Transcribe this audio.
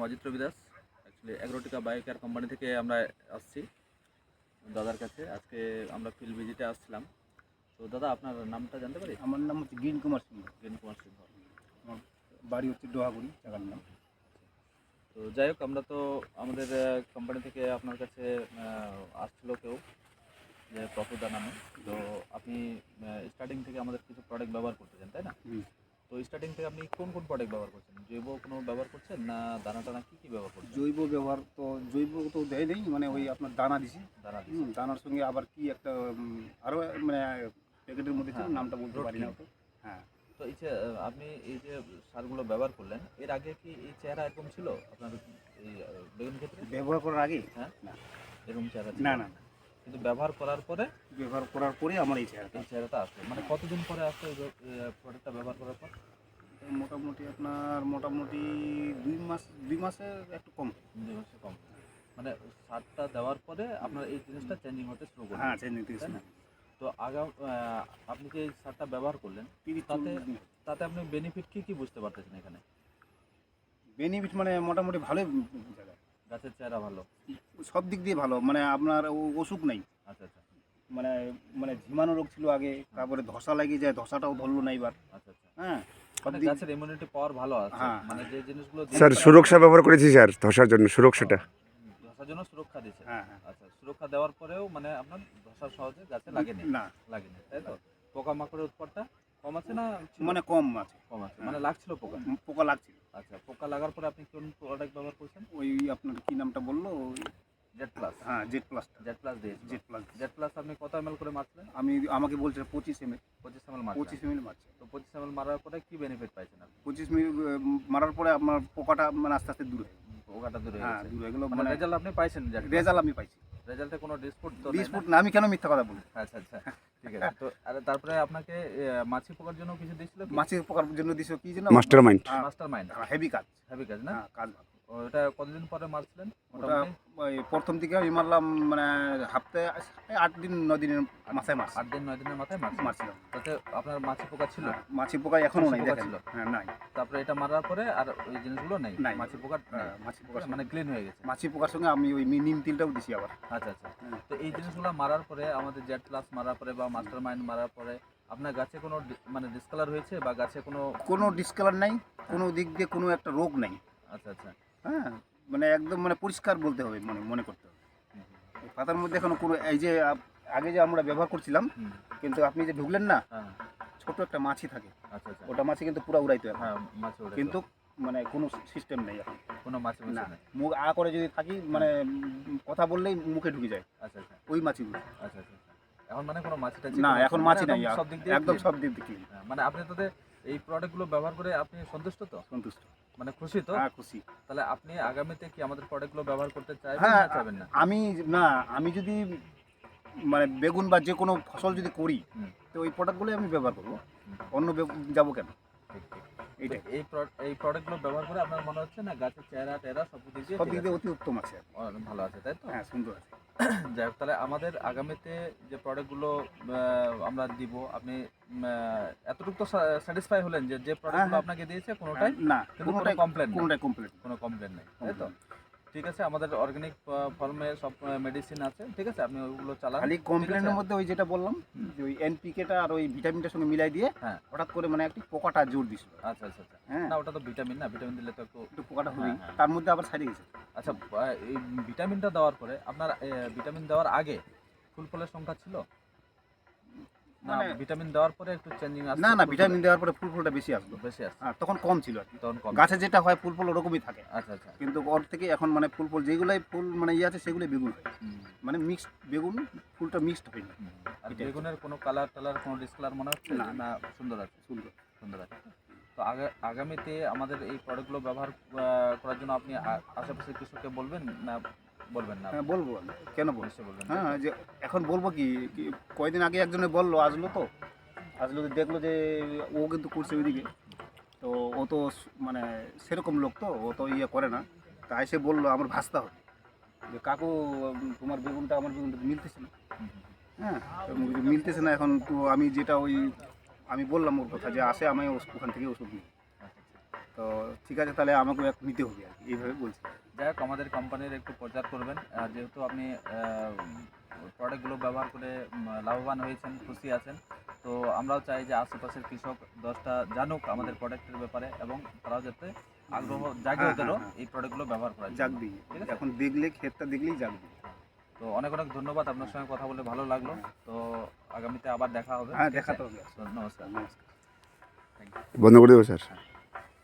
Ajit Rabidas actually Agrotica Biocare company থেকে আমরা আসছি দাদার কাছে। আজকে আমরা ফিল্ড ভিজিটে আসছিলাম। তো দাদা, আপনার নামটা জানতে পারি? আমার নাম হচ্ছে গিন কুমার সিংহ। গেন কুমার সিংহ। আমার বাড়ি হচ্ছে ডোহাগুড়ি, জায়গার নাম। তো যাই হোক, আমরা তো আমাদের কোম্পানি থেকে আপনার কাছে আসছিল কেউ, যে প্রফুদা নামে। তো আপনি স্টার্টিং থেকে আমাদের কিছু প্রোডাক্ট ব্যবহার করতেছেন, তাই না? তো স্টার্টিং থেকে আপনি কোন কোন প্রোডাক্ট ব্যবহার করছেন? জৈব কোনো ব্যবহার করছেন না দানা টানা কী ব্যবহার করছেন? জৈব তো দেয় নেই, মানে ওই আপনার দানা দিছি। দানা দানার সঙ্গে আবার কি একটা আরও মানে প্যাকেটের মধ্যে ছিল, নামটা বলতে পারি না তো। হ্যাঁ। তো এই যে আপনি এই যে সারগুলো ব্যবহার করলেন, এর আগে কি এই চেহারা এরকম ছিল আপনার এই বেগুন ক্ষেত্রে? ব্যবহার করার আগে হ্যাঁ, না, এরকম চেহারা ছিল না না না, কিন্তু ব্যবহার করার পরে আমার এই চেহারাটা। এই চেহারাটা আসলো। মানে কতদিন পরে আসলো এই প্রোডাক্টটা ব্যবহার করার পর? মোটামুটি 2 মাসে একটু কম। 2 মাসে কম। মানে সারটা দেওয়ার পরে আপনার এই জিনিসটা চেঞ্জিং হতে শুরু করলো। হ্যাঁ, চেঞ্জিং দিয়েছি না। তো আপনি যে এই সারটা ব্যবহার করলেন, তাতে আপনি বেনিফিট কি বুঝতে পারতেছেন এখানে? বেনিফিট মানে মোটামুটি ভালোই বোঝা যায়। গাছের চেহারা ভালো, সব দিক দিয়ে ভালো, মানে আপনার অসুখ নাই। আচ্ছা আচ্ছা মানে মানে ঝিমানো রোগ ছিল আগে, তারপরে ধসা লাগিয়ে যায়, ধসাটাও ধরলো না এবার। আচ্ছা আচ্ছা। হ্যাঁ, মানে গাছের ইমিউনিটি পাওয়ার ভালো আছে। হ্যাঁ, মানে যে জিনিসগুলো স্যার সুরক্ষা ব্যবহার করেছি স্যার, ধসার জন্য সুরক্ষাটা। ধসার জন্য সুরক্ষা দিচ্ছে। হ্যাঁ হ্যাঁ। আচ্ছা, সুরক্ষা দেওয়ার পরেও মানে আপনার ধসা সহজে গাছে লাগেনি, না, তাই তো? পোকামাকড়ের উৎপাতটা কম আছে না ছিল? মানে কম আছে। কম আছে, মানে লাগছিল পোকা? পোকা লাগছিল। আচ্ছা, পোকা লাগার পরে আপনি কোন প্রোডাক্ট ব্যবহার করছেন? ওই আপনার কি নামটা বললো? Z plus. হ্যাঁ, জেড প্লাস। দিয়েছিল। জেড প্লাস আপনি কত ml করে মারছিলেন? আমাকে বলছে 25 ml। 25 ml মারছিলেন। 25 ml মারছে। তো 25 ml মারার পরে কি বেনিফিট পাইছেন আপনি? 25 ml মারার পরে আপনার পোকাটা মানে আস্তে আস্তে দূরে, পোকাটা দূরে হ্যাঁ গেছে। দূরে হয়ে গেলো। মানে মানে রেজাল্ট আপনি পাইছেন? রেজাল্ট আমি পাইছি। রেজাল্টে কোনো ডিসপুট তো নেই? ডিসপুট না, আমি কেন মিথ্যা কথা বলবো? আচ্ছা আচ্ছা, ঠিক আছে। তো তারপরে আপনাকে মাছি পোকার জন্য কিছু দিয়েছিল কি? মাছির পোকার জন্য দিছো কি যেন? Master mind. Master mind. Heavy কাজ। হেভি কাজ না? হ্যাঁ, কাজ ভালো। ওটা কতদিন পরে মারছিলেন ওটা মোটামুটি? ওই প্রথম দিকে আমি মারলাম, মানে সপ্তাহে 8 দিন 9 দিনের মাথায় মারছি। 8 দিন 9 দিনের মাথায় মারছিলাম। তাতে আপনার মাছি পোকা ছিল? মাছি পোকা এখনো নাই, মাছি পোকা দেখেন। ছিল? হ্যাঁ, নাই। তারপরে এটা মারার পরে আর ওই জিনিসগুলো নেই? নাই। মাছি পোকা নেই? মাছি পোকার মানে ক্লিন হয়ে গেছে? মাছি পোকার সঙ্গে আমি ওই নিম তেলটাও দিছি আবার। আচ্ছা আচ্ছা। তো এই জিনিসগুলো মারার পরে, আমাদের জেড প্লাস মারার পরে বা মাস্টার মাইন্ড মারার পরে আপনার গাছে কোনো মানে ডিসকালার হয়েছে বা গাছে কোনো ডিসকালার নাই, কোনো দিক দিয়ে কোনো একটা রোগ নাই। আচ্ছা আচ্ছা। হ্যাঁ, মানে একদম মানে পরিষ্কার বলতে হবে, মনে করতে হবে। এই পাতার মধ্যে এখনো কোনো, এই যে আগে যে আমরা ব্যবহার করছিলাম, কিন্তু আপনি যে ঢুকলেন না, হ্যাঁ। ছোট একটা মাছি থাকে, আচ্ছা আচ্ছা। ওটা মাছি কিন্তু পুরো উড়াইতে হবে। হ্যাঁ, মাছি ওঠে কিন্তু মানে কোনো সিস্টেম নেই এখন। কোনো মাছি না, নেই? মুখ করে যদি থাকি, মানে কথা বললেই মুখে ঢুকে যায়। আচ্ছা আচ্ছা। ওই মাছিগুলো আচ্ছা আচ্ছা। এখন মানে কোনো মাছি না, এখন মাছি নাই, সব দিক দিয়ে একদম clean? সব দিক দিয়ে মানে আপনি তাতে এই প্রোডাক্টগুলো ব্যবহার করে আপনি সন্তুষ্ট তো? সন্তুষ্ট। মানে খুশি তো? হ্যাঁ, খুশি। তাহলে আপনি আগামীতে কি আমাদের প্রোডাক্টগুলো ব্যবহার করতে চাইবেন হ্যাঁ, না চাইবেন না? আমি যদি মানে বেগুন বা যে কোনো ফসল যদি করি, তো ওই প্রোডাক্টগুলোই আমি ব্যবহার করবো। অন্য যাবো কেন? ঠিক ঠিক। এইটাই। এই প্রোডাক্টগুলো ব্যবহার করে আপনার মনে হচ্ছে না গাছের চেহারা টেরা সব দিক দিয়ে সব দিক দিয়ে অতি উত্তম আছে। ভালো আছে, তাই তো? হ্যাঁ, সুন্দর আছে। যাই হোক, তাহলে আমাদের আগামীতে যে প্রোডাক্টগুলো আমরা দিব, আপনি এতটুকু তো স্যাটিসফাই হলেন যে প্রোডাক্টগুলো আপনাকে দিয়েছে কোনোটাই না, কোনোটাই কমপ্লেন কোনো কমপ্লেন নেই, তাই তো? ঠিক আছে, আমাদের অর্গানিক ফর্মে সব মেডিসিন আছে, ঠিক আছে? আপনি ওইগুলো চালান। খালি কমপ্লেনের মধ্যে ওই যেটা বললাম, যে ওই এনপিকেটা আর ওই ভিটামিনটার সঙ্গে মিলাই দিয়ে হ্যাঁ, হঠাৎ করে মানে একটি পোকাটা জোর দিছিল। আচ্ছা আচ্ছা আচ্ছা। হ্যাঁ, না, ওটা তো ভিটামিন না, ভিটামিন দিলে তো একটু পোকাটা হবেই, হ্যাঁ, হ্যাঁ। তার মধ্যে আবার সাইডে গেছে। আচ্ছা, এই ভিটামিনটা দেওয়ার পরে আপনার ভিটামিন দেওয়ার আগে ফুল ফলের সংখ্যা ছিল না? মানে ভিটামিন দেওয়ার পরে একটু চেঞ্জিং আসছে? না, ভিটামিন দেওয়ার পরে ফুলটা বেশি আসলো। বেশি আসছে? আর তখন কম ছিল আর কি। তখন কম? গাছে যেটা হয় ফুল ওরকমই থাকে। আচ্ছা আচ্ছা। কিন্তু ওর থেকে এখন মানে ফুল যেগুলাই ফুল মানে আছে সেগুলোই বেগুন হয়। মানে মিক্সড বেগুন, ফুলটা মিক্সড হয়নি। আর এটাই। বেগুনের কোনো কালার কোনো ডিসকালার মনে হচ্ছে না, না? সুন্দর আছে? সুন্দর আছে। তো আগামীতে আমাদের এই প্রোডাক্টগুলো ব্যবহার করার জন্য আপনি আশেপাশে কৃষককে বলবেন না? বলবেন না? হ্যাঁ, বলবো আমি। কেন বলবো? নিশ্চয়ই বলবেন। হ্যাঁ, যে এখন বলবো কি কয়েকদিন আগে একজনে বললো, আসলো তো দেখলো যে ও কিন্তু করছে ওইদিকে, তো ও তো মানে সেরকম লোক, তো ও তো ইয়ে করে না। তা এসে বললো আমার ভাসতে হবে যে কাকু, তোমার বেগুনটা আমার বেগুনটা মিলতেছে না। হ্যাঁ, তো মিলতেছে না। এখন তো আমি যেটা আমি বললাম ওর কথা যে আসে, আমি ওখান থেকে ওষুধ নিই। তো ঠিক আছে, তাহলে আমাকেও এক নিতে হবে আর কি, এইভাবে বলছি। যাই হোক, আমাদের কোম্পানির একটু প্রচার করবেন, আর যেহেতু আপনি প্রোডাক্টগুলো ব্যবহার করে লাভবান হয়েছেন, খুশি আছেন, তো আমরাও চাই যে আশেপাশের কৃষক 10টা জানুক আমাদের প্রোডাক্টের ব্যাপারে, এবং তারাও যাতে আগ্রহ জাগে হ্যাঁ, ওদেরও হ্যাঁ, এই প্রোডাক্টগুলো ব্যবহার করার জন্য। জাগবি, ঠিক আছে? এখন দেখলে ক্ষেতটা দেখলেই জাগবি। তো অনেক অনেক ধন্যবাদ, আপনার সঙ্গে কথা বলে ভালো লাগলো। তো আগামীতে আবার দেখা হবে। হ্যাঁ, ঠিক আছে? দেখাতে হবে। তো নমস্কার। নমস্কার। বন্ধ করে দেবো স্যার।